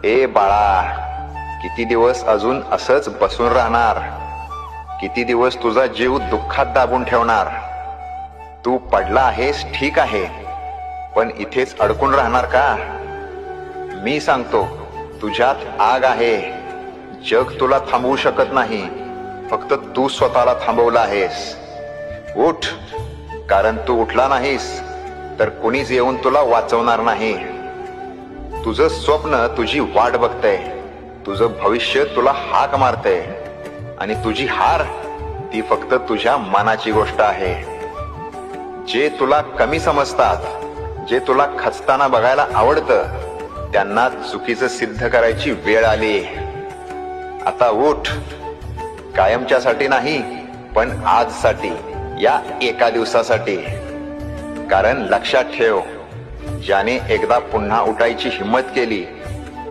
ए बाळा, किती दिवस अजून असंच बसून राहणार? किती दिवस तुझा जीव दुःखात दाबून ठेवणार? तू पडला आहेस ठीक आहे, पण इथेच अडकून राहणार का? मी सांगतो, तुझ्यात आग आहे. जग तुला थांबवू शकत नाही, फक्त तू स्वतःला थांबवला आहेस. उठ, कारण तू उठला नाहीस तर कुणीच येऊन तुला वाचवणार नाही. तुझं स्वप्न तुझी वाट बघतंय, तुझं भविष्य तुला हाक मारतंय, आणि तुझी हार ती फक्त तुझ्या मनाची गोष्ट आहे. जे तुला कमी समजतात, जे तुला खचताना बघायला आवडतं, त्यांना चुकीचं सिद्ध करायची वेळ आली. आता उठ, कायमच्यासाठी नाही पण आजसाठी, या एका दिवसासाठी. कारण लक्षात ठेव, ज्याने एकदा पुन्हा उठायची हिम्मत केली